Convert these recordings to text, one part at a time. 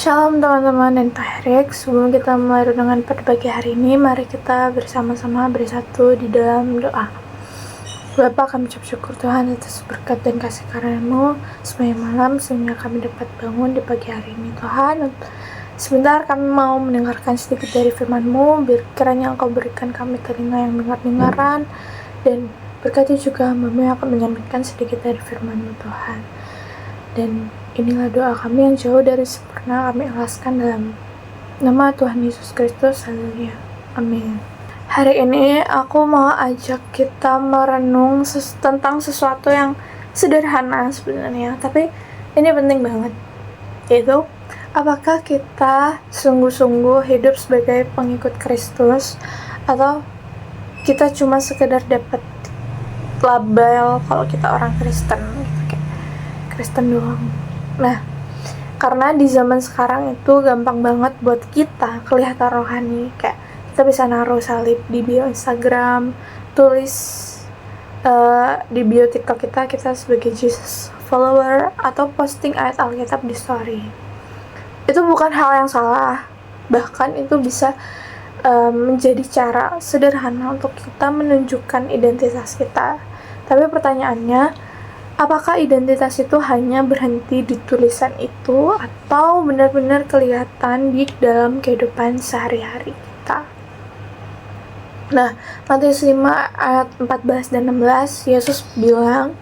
Shalom teman-teman dan Pak sebelum kita mulai renungan pada pagi hari ini, mari kita bersama-sama bersatu di dalam doa. Bapa, kami ucap syukur Tuhan atas berkat dan kasih karunia-Mu sepanjang malam sehingga kami dapat bangun di pagi hari ini Tuhan. Sebentar kami mau mendengarkan sedikit dari firman-Mu, biar kiranya Engkau berikan kami telinga yang dengar-dengaran, dan berkati juga hamba-Mu yang akan menyampaikan sedikit dari firman-Mu Tuhan. Dan inilah doa kami yang jauh dari sempurna, kami ikhlaskan dalam nama Tuhan Yesus Kristus. Haleluya. Amin. Hari ini aku mau ajak kita merenung tentang sesuatu yang sederhana sebenarnya, tapi ini penting banget, yaitu apakah kita sungguh-sungguh hidup sebagai pengikut Kristus atau kita cuma sekedar dapat label kalau kita orang Kristen gitu, kayak Kristen doang. Nah, karena di zaman sekarang itu gampang banget buat kita kelihatan rohani, kayak kita bisa naruh salib di bio Instagram, tulis di bio TikTok kita sebagai Jesus follower, atau posting ayat Alkitab di story. Itu bukan hal yang salah, bahkan itu bisa menjadi cara sederhana untuk kita menunjukkan identitas kita. Tapi pertanyaannya, apakah identitas itu hanya berhenti di tulisan itu atau benar-benar kelihatan di dalam kehidupan sehari-hari kita? Nah, Matius 5 ayat 14 dan 16, Yesus bilang,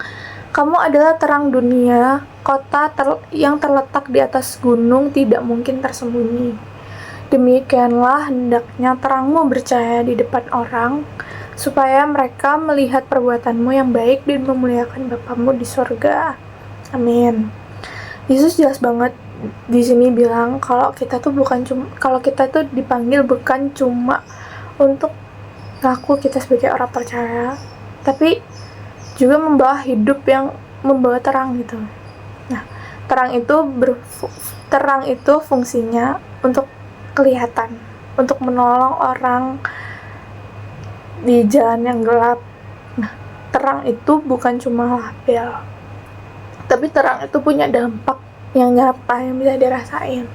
"Kamu adalah terang dunia, kota yang terletak di atas gunung tidak mungkin tersembunyi. Demikianlah hendaknya terangmu bercahaya di depan orang, supaya mereka melihat perbuatanmu yang baik dan memuliakan Bapamu di surga." Amin. Yesus jelas banget di sini bilang kalau kita tuh dipanggil bukan cuma untuk ngaku kita sebagai orang percaya, tapi juga membawa hidup yang membawa terang gitu. Nah, terang itu fungsinya untuk kelihatan, untuk menolong orang di jalan yang gelap. Nah, terang itu bukan cuma label, tapi terang itu punya dampak yang nyata, yang bisa dirasain.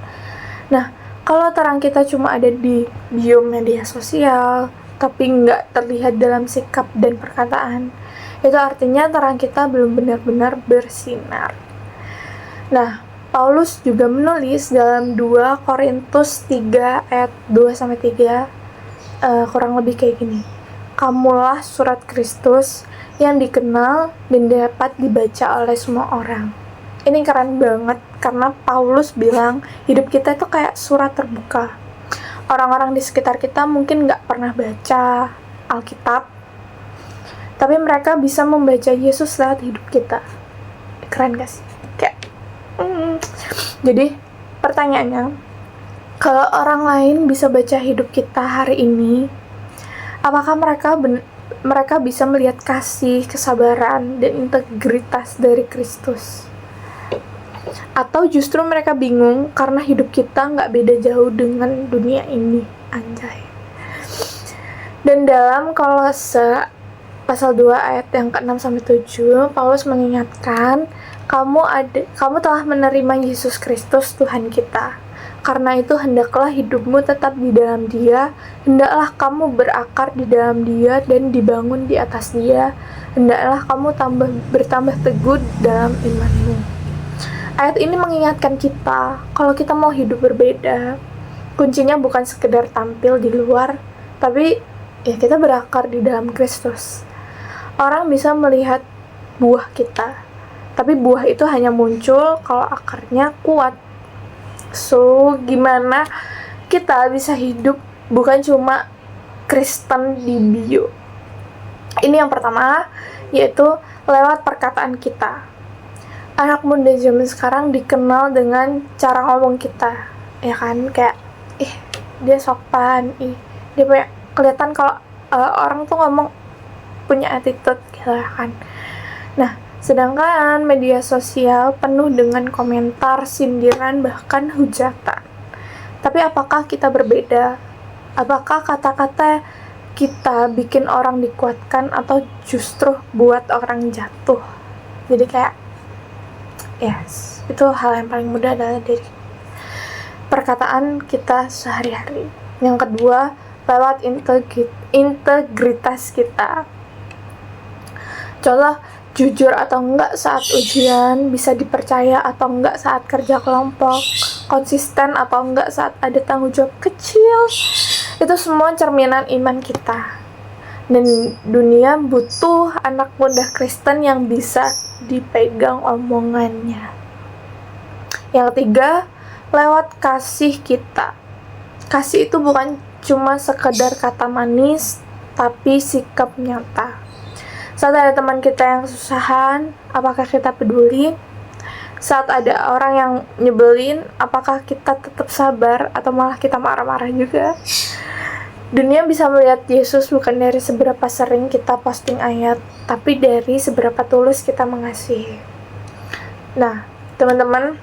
Nah, kalau terang kita cuma ada di bio media sosial, tapi nggak terlihat dalam sikap dan perkataan, itu artinya terang kita belum benar-benar bersinar. Nah, Paulus juga menulis dalam 2 Korintus 3 ayat 2-3, kurang lebih kayak gini. "Kamulah surat Kristus yang dikenal dan dapat dibaca oleh semua orang." Ini keren banget karena Paulus bilang hidup kita itu kayak surat terbuka. Orang-orang di sekitar kita mungkin nggak pernah baca Alkitab, tapi mereka bisa membaca Yesus lewat hidup kita. Keren gak sih? Jadi pertanyaannya, kalau orang lain bisa baca hidup kita hari ini, apakah mereka bisa melihat kasih, kesabaran, dan integritas dari Kristus? Atau justru mereka bingung karena hidup kita nggak beda jauh dengan dunia ini? Anjay. Dan dalam Kolose pasal 2 ayat yang ke-6-7, Paulus mengingatkan, kamu telah menerima Yesus Kristus Tuhan kita. Karena itu hendaklah hidupmu tetap di dalam Dia, hendaklah kamu berakar di dalam Dia dan dibangun di atas Dia, hendaklah kamu bertambah teguh dalam imanmu. Ayat ini mengingatkan kita, kalau kita mau hidup berbeda, kuncinya bukan sekedar tampil di luar, tapi ya kita berakar di dalam Kristus. Orang bisa melihat buah kita, tapi buah itu hanya muncul kalau akarnya kuat. So, gimana kita bisa hidup bukan cuma Kristen di bio? Ini yang pertama, yaitu lewat perkataan kita. Anak muda zaman sekarang dikenal dengan cara ngomong kita, ya kan? Kayak, dia sopan, dia punya, kelihatan kalau orang tuh ngomong punya attitude gitu kan. Nah, sedangkan media sosial penuh dengan komentar, sindiran, bahkan hujatan. Tapi apakah kita berbeda? Apakah kata-kata kita bikin orang dikuatkan atau justru buat orang jatuh? Jadi kayak, itu hal yang paling mudah adalah diri perkataan kita sehari-hari. Yang kedua, lewat integritas kita. Contoh, jujur atau enggak saat ujian, bisa dipercaya atau enggak saat kerja kelompok, konsisten atau enggak saat ada tanggung jawab kecil. Itu semua cerminan iman kita. Dan dunia butuh anak muda Kristen yang bisa dipegang omongannya. Yang ketiga, lewat kasih kita. Kasih itu bukan cuma sekedar kata manis, tapi sikap nyata. Saat ada teman kita yang kesusahan, apakah kita peduli? Saat ada orang yang nyebelin, apakah kita tetap sabar atau malah kita marah-marah juga? Dunia bisa melihat Yesus bukan dari seberapa sering kita posting ayat, tapi dari seberapa tulus kita mengasihi. Nah, teman-teman,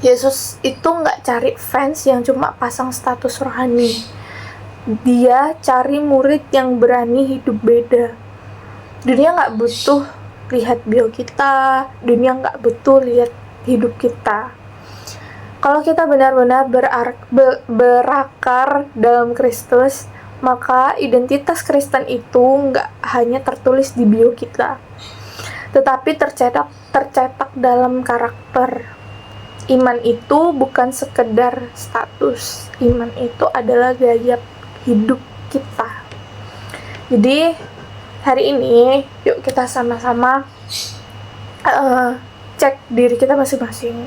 Yesus itu nggak cari fans yang cuma pasang status rohani. Dia cari murid yang berani hidup beda. Dunia nggak butuh lihat bio kita, dunia nggak butuh lihat hidup kita. Kalau kita benar-benar berakar dalam Kristus, maka identitas Kristen itu nggak hanya tertulis di bio kita, tetapi tercetak dalam karakter. Iman itu bukan sekedar status, iman itu adalah gaya hidup kita. Jadi hari ini, yuk kita sama-sama cek diri kita masing-masing.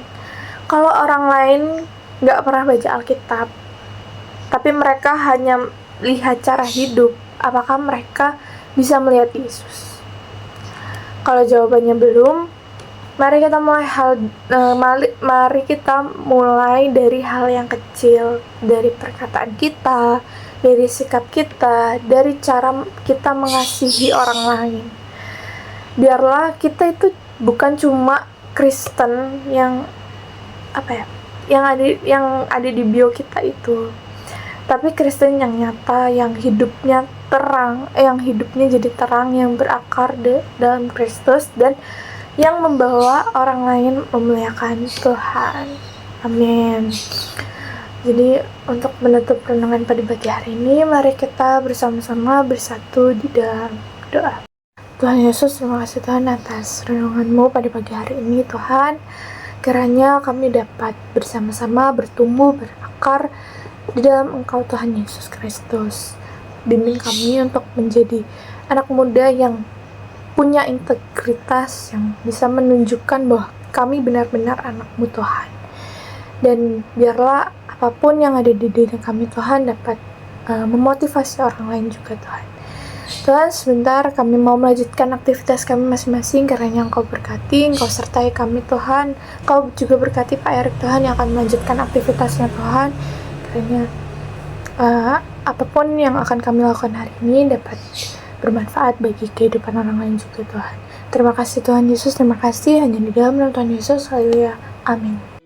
Kalau orang lain nggak pernah baca Alkitab, tapi mereka hanya lihat cara hidup, apakah mereka bisa melihat Yesus? Kalau jawabannya belum, mari kita mulai dari hal yang kecil, dari perkataan kita, dari sikap kita, dari cara kita mengasihi orang lain. Biarlah kita itu bukan cuma Kristen yang ada di bio kita itu, tapi Kristen yang nyata, yang hidupnya terang, yang hidupnya jadi terang, yang berakar dalam Kristus dan yang membawa orang lain memuliakan Tuhan. Amin. Jadi untuk menutup renungan pada pagi hari ini, mari kita bersama-sama bersatu di dalam doa. Tuhan Yesus, terima kasih Tuhan atas renungan-Mu pada pagi hari ini Tuhan. Kiranya kami dapat bersama-sama bertumbuh, berakar di dalam Engkau Tuhan Yesus Kristus. Bimbing kami untuk menjadi anak muda yang punya integritas, yang bisa menunjukkan bahwa kami benar-benar anak-Mu Tuhan. Dan biarlah apapun yang ada di diri kami Tuhan dapat memotivasi orang lain juga Tuhan. Tuhan, sebentar kami mau melanjutkan aktivitas kami masing-masing, kiranya Engkau berkati, Engkau sertai kami Tuhan. Engkau juga berkati Pak Erik Tuhan yang akan melanjutkan aktivitasnya Tuhan. Kiranya apapun yang akan kami lakukan hari ini dapat bermanfaat bagi kehidupan orang lain juga Tuhan. Terima kasih Tuhan Yesus, terima kasih hanya di dalam nama Tuhan Yesus. Haleluya. Amin.